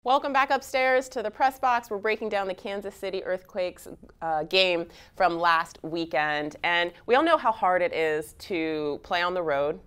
Welcome back upstairs to the press box. We're breaking down the Kansas City Earthquakes game from last weekend. And we all know how hard it is to play on the road.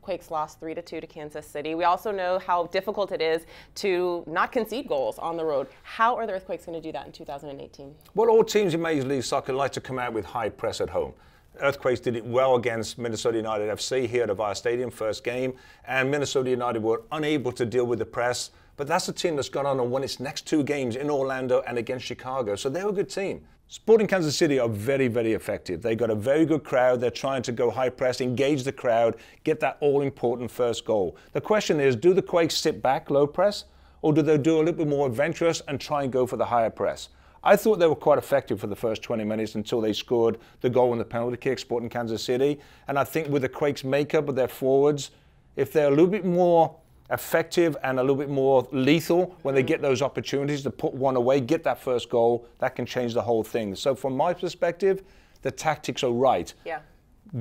Quakes lost 3-2 to Kansas City. We also know how difficult it is to not concede goals on the road. How are the Earthquakes going to do that in 2018? Well, all teams in Major League Soccer like to come out with high press at home. Earthquakes did it well against Minnesota United FC here at Avaya Stadium, first game, and Minnesota United were unable to deal with the press. But that's a team that's gone on and won its next two games in Orlando and against Chicago, so they're a good team. Sporting Kansas City are very, very effective. They've got a very good crowd. They're trying to go high press, engage the crowd, get that all-important first goal. The question is, do the Quakes sit back, low press, or do they do a little bit more adventurous and try and go for the higher press? I thought they were quite effective for the first 20 minutes until they scored the goal in the penalty kick, Sporting Kansas City. And I think with the Quakes' makeup of their forwards, if they're a little bit more effective and a little bit more lethal when they get those opportunities to put one away, get that first goal, that can change the whole thing. So from my perspective, the tactics are right. Yeah.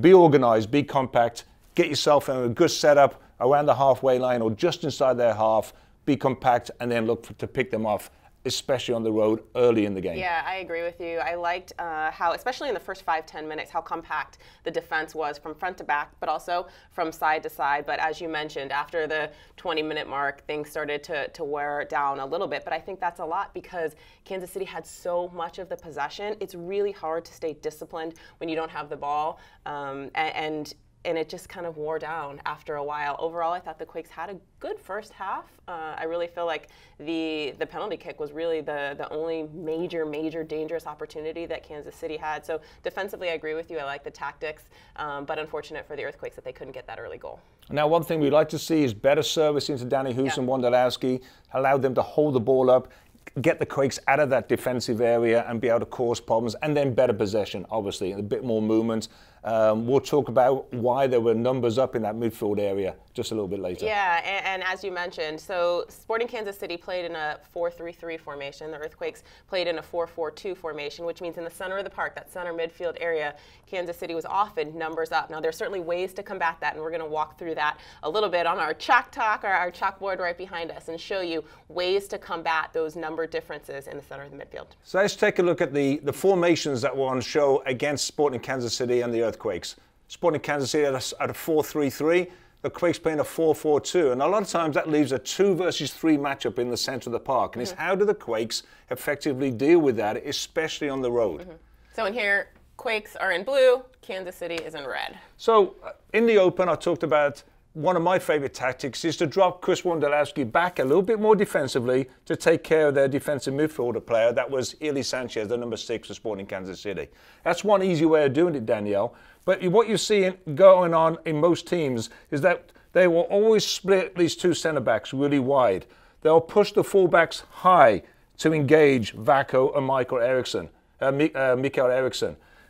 Be organized, be compact, get yourself in a good setup around the halfway line or just inside their half, be compact, and then look to pick them off, especially on the road early in the game. Yeah, I agree with you. I liked how, especially in the first 5-10 minutes, how compact the defense was from front to back, but also from side to side. But as you mentioned, after the 20-minute mark, things started to wear down a little bit. But I think that's a lot because Kansas City had so much of the possession. It's really hard to stay disciplined when you don't have the ball. And it just kind of wore down after a while. Overall, I thought the Quakes had a good first half. I really feel like the penalty kick was really the only major dangerous opportunity that Kansas City had. So defensively, I agree with you. I like the tactics, but unfortunate for the Earthquakes that they couldn't get that early goal. Now, one thing we'd like to see is better service into Danny Hoos and Wondolowski, allow them to hold the ball up, get the Quakes out of that defensive area and be able to cause problems, and then better possession, obviously, and a bit more movement. We'll talk about why there were numbers up in that midfield area just a little bit later. Yeah, and as you mentioned, so Sporting Kansas City played in a 4-3-3 formation. The Earthquakes played in a 4-4-2 formation, which means in the center of the park, that center midfield area, Kansas City was often numbers up. Now, there's certainly ways to combat that, and we're going to walk through that a little bit on our chalk talk, or our chalkboard right behind us, and show you ways to combat those number differences in the center of the midfield. So let's take a look at the formations that were on show against Sporting Kansas City and the Earthquakes. Sporting Kansas City at a 4-3-3. The Quakes playing a 4-4-2, and a lot of times that leaves a 2 versus 3 matchup in the center of the park. And it's how do the Quakes effectively deal with that, especially on the road? So in here, Quakes are in blue, Kansas City is in red. So in the open, I talked about one of my favorite tactics is to drop Chris Wondolowski back a little bit more defensively to take care of their defensive midfielder player. That was Eli Sanchez, the number 6 for Sporting Kansas City. That's one easy way of doing it, Danielle. But what you see going on in most teams is that they will always split these two centre backs really wide. They'll push the fullbacks high to engage Vako and Mikael Eriksson.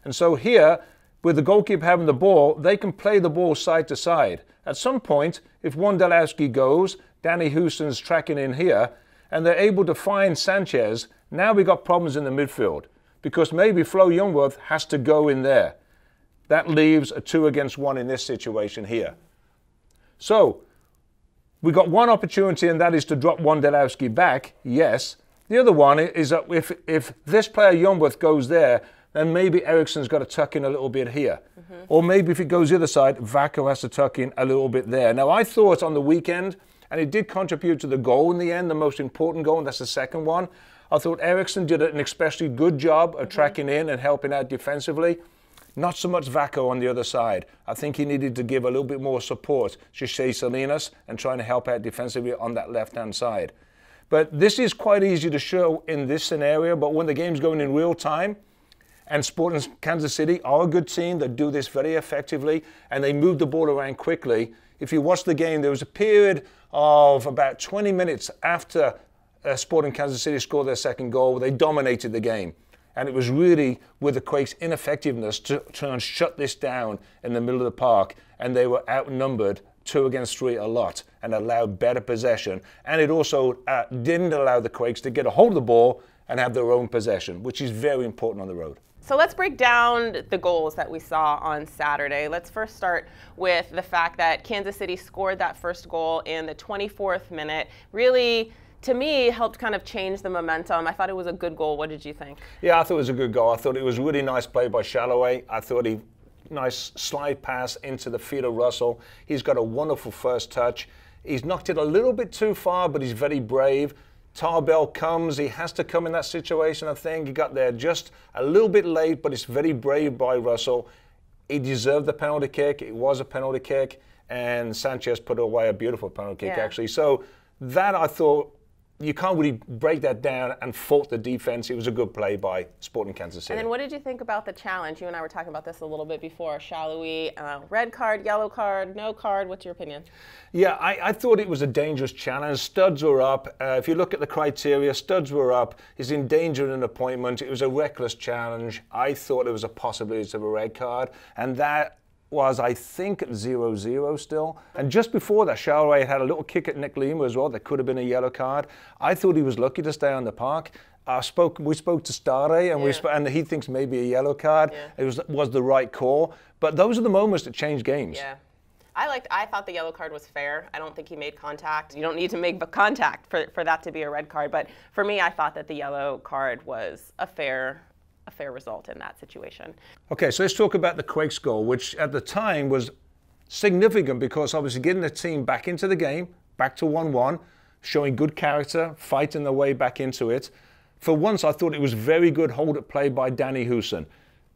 And so here, with the goalkeeper having the ball, they can play the ball side to side. At some point, if Wondolowski goes, Danny Houston's tracking in here, and they're able to find Sanchez, now we've got problems in the midfield because maybe Flo Youngworth has to go in there. That leaves a 2 against 1 in this situation here. So we got one opportunity, and that is to drop Wondolowski back, yes. The other one is that if this player Youngworth goes there, then maybe Eriksson's got to tuck in a little bit here. Or maybe if it goes the other side, Vako has to tuck in a little bit there. Now, I thought on the weekend, and it did contribute to the goal in the end, the most important goal, and that's the second one. I thought Eriksson did an especially good job of tracking in and helping out defensively. Not so much Vako on the other side. I think he needed to give a little bit more support to Shea Salinas and trying to help out defensively on that left-hand side. But this is quite easy to show in this scenario, but when the game's going in real time, and Sporting Kansas City are a good team that do this very effectively, and they move the ball around quickly. If you watch the game, there was a period of about 20 minutes after Sporting Kansas City scored their second goal where they dominated the game. And it was really with the Quakes' ineffectiveness to try and shut this down in the middle of the park, and they were outnumbered 2 against 3 a lot and allowed better possession. And it also didn't allow the Quakes to get a hold of the ball and have their own possession, which is very important on the road. So let's break down the goals that we saw on Saturday. Let's first start with the fact that Kansas City scored that first goal in the 24th minute. Really to me, helped kind of change the momentum. I thought it was a good goal. What did you think? Yeah, I thought it was a good goal. I thought it was really nice play by Shalloway. I thought nice slide pass into the feet of Russell. He's got a wonderful first touch. He's knocked it a little bit too far, but he's very brave. Tarbell comes. He has to come in that situation, I think. He got there just a little bit late, but it's very brave by Russell. He deserved the penalty kick. It was a penalty kick, and Sanchez put away a beautiful penalty kick, actually. So that, I thought, you can't really break that down and fault the defense. It was a good play by Sporting Kansas City. And then what did you think about the challenge? You and I were talking about this a little bit before. Shallowy, red card, yellow card, no card. What's your opinion? Yeah, I thought it was a dangerous challenge. Studs were up. If you look at the criteria, studs were up. He's in danger of an appointment. It was a reckless challenge. I thought there was a possibility of a red card. And that was, I think, 0-0 still. And just before that, Shalloway had a little kick at Nick Lima as well. That could have been a yellow card. I thought he was lucky to stay on the park. We spoke to Stare, and and he thinks maybe a yellow card. It was the right call. But those are the moments that change games. Yeah. I thought the yellow card was fair. I don't think he made contact. You don't need to make contact for that to be a red card. But for me, I thought that the yellow card was a fair result in that situation. Okay, so let's talk about the Quakes goal, which at the time was significant because obviously getting the team back into the game, back to 1-1, showing good character, fighting their way back into it. For once, I thought it was very good hold-up play by Danny Houston.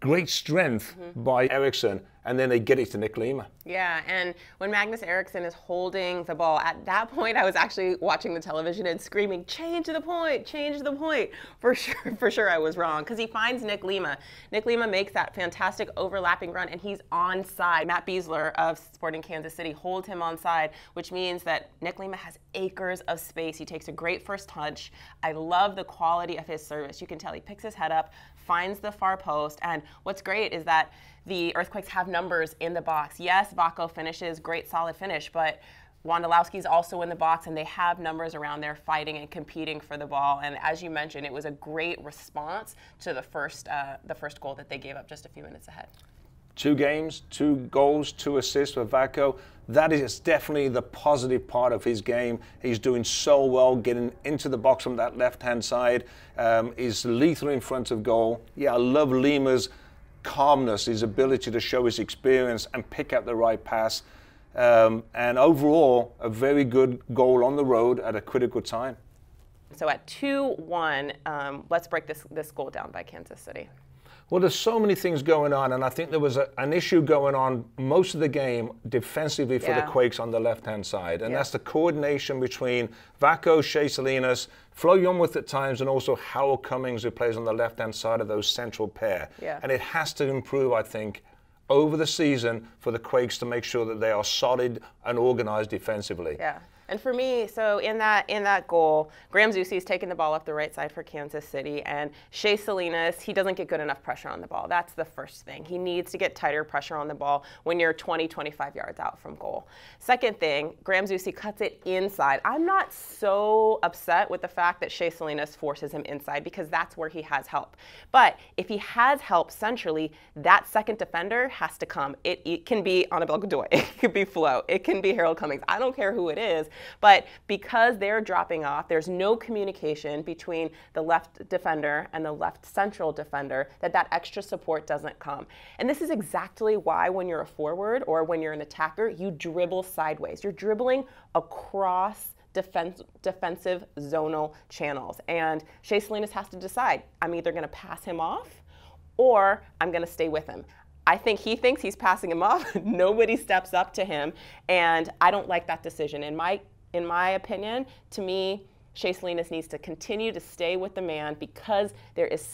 Great strength by Eriksson, and then they get it to Nick Lima. Yeah, and when Magnus Eriksson is holding the ball, at that point I was actually watching the television and screaming, change the point, change the point. For sure I was wrong, because he finds Nick Lima. Nick Lima makes that fantastic overlapping run, and he's onside. Matt Beasler of Sporting Kansas City holds him onside, which means that Nick Lima has acres of space. He takes a great first touch. I love the quality of his service. You can tell he picks his head up, finds the far post, and what's great is that the Earthquakes have numbers in the box. Yes, Vako finishes, great solid finish, but Wondolowski's also in the box, and they have numbers around there fighting and competing for the ball. And as you mentioned, it was a great response to the first goal that they gave up just a few minutes ahead. 2 games, 2 goals, 2 assists for Vako. That is definitely the positive part of his game. He's doing so well getting into the box from that left-hand side. He's lethal in front of goal. Yeah, I love Lima's calmness, his ability to show his experience and pick out the right pass. And overall, a very good goal on the road at a critical time. So at 2-1, let's break this goal down by Kansas City. Well, there's so many things going on, and I think there was an issue going on most of the game defensively for the Quakes on the left-hand side, and that's the coordination between Vako, Shea Salinas, Flo Yonwith at times, and also Howell Cummings, who plays on the left-hand side of those central pair. And it has to improve, I think, over the season for the Quakes to make sure that they are solid and organized defensively. Yeah. And for me, so in that goal, Graham Zusi's taking the ball up the right side for Kansas City, and Shea Salinas, he doesn't get good enough pressure on the ball. That's the first thing. He needs to get tighter pressure on the ball when you're 20, 25 yards out from goal. Second thing, Graham Zusi cuts it inside. I'm not so upset with the fact that Shea Salinas forces him inside, because that's where he has help. But if he has help centrally, that second defender has to come. It can be Annabelle Godoy, it could be Flo, it can be Harold Cummings. I don't care who it is. But because they're dropping off, there's no communication between the left defender and the left central defender, that extra support doesn't come. And this is exactly why when you're a forward or when you're an attacker, you dribble sideways. You're dribbling across defensive zonal channels. And Shea Salinas has to decide, I'm either going to pass him off or I'm going to stay with him. I think he thinks he's passing him off. Nobody steps up to him, and I don't like that decision. In my opinion, to me, Shea Salinas needs to continue to stay with the man, because there is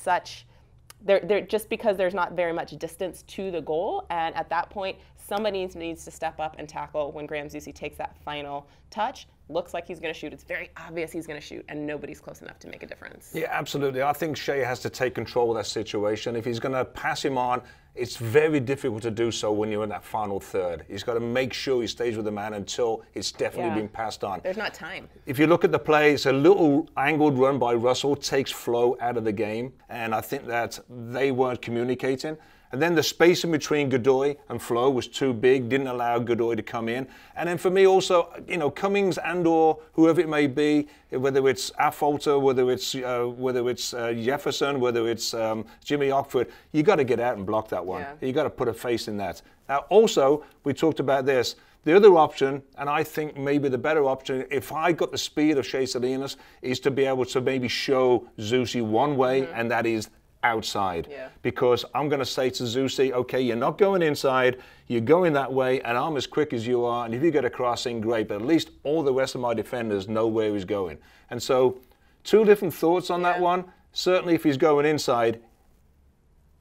just because there's not very much distance to the goal, and at that point, somebody needs to step up and tackle when Graham Zusi takes that final touch. Looks like he's going to shoot. It's very obvious he's going to shoot, and nobody's close enough to make a difference. Yeah, absolutely. I think Shea has to take control of that situation. If he's going to pass him on, it's very difficult to do so when you're in that final third. He's got to make sure he stays with the man until it's definitely been passed on. There's not time. If you look at the play, it's a little angled run by Russell, takes Flo out of the game, and I think that they weren't communicating. And then the spacing between Godoy and Flo was too big, didn't allow Godoy to come in. And then for me also, you know, Cummings and or whoever it may be, whether it's Affolter, whether it's Jefferson, whether it's Jimmy Ockford, you got to get out and block that one. Yeah. You got to put a face in that. Now also, we talked about this. The other option, and I think maybe the better option, if I got the speed of Shea Salinas, is to be able to maybe show Zusi one way, and that is outside. Yeah. Because I'm going to say to Zusi, okay, you're not going inside, you're going that way, and I'm as quick as you are, and if you get a crossing, great, but at least all the rest of my defenders know where he's going. And so, two different thoughts on that one. Certainly if he's going inside,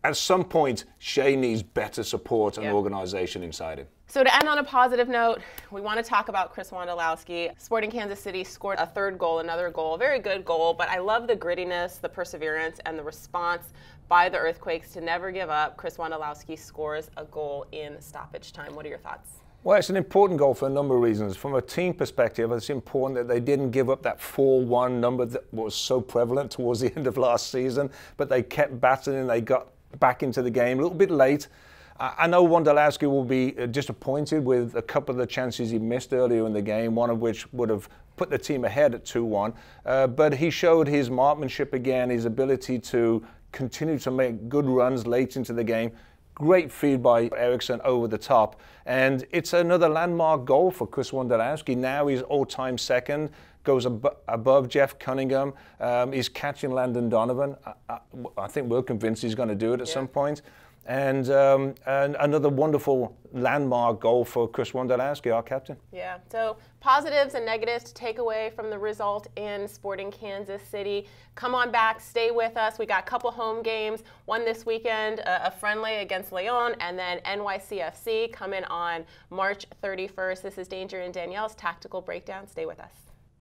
at some point, Shea needs better support and organization inside him. So to end on a positive note, we want to talk about Chris Wondolowski. Sporting Kansas City scored a third goal, another goal, a very good goal, but I love the grittiness, the perseverance, and the response by the Earthquakes to never give up. Chris Wondolowski scores a goal in stoppage time. What are your thoughts? Well, it's an important goal for a number of reasons. From a team perspective, it's important that they didn't give up that 4-1 number that was so prevalent towards the end of last season, but they kept battling, they got back into the game a little bit late. I know Wondolowski will be disappointed with a couple of the chances he missed earlier in the game, one of which would have put the team ahead at 2-1. But he showed his marksmanship again, his ability to continue to make good runs late into the game. Great feed by Eriksson over the top. And it's another landmark goal for Chris Wondolowski. Now he's all-time second, goes above Jeff Cunningham. He's catching Landon Donovan. I think we're convinced he's going to do it at some point. And another wonderful landmark goal for Chris Wondolowski, our captain. Yeah, so positives and negatives to take away from the result in Sporting Kansas City. Come on back, stay with us. We got a couple home games, one this weekend, a friendly against Leon, and then NYCFC coming on March 31st. This is Danger and Danielle's Tactical Breakdown. Stay with us.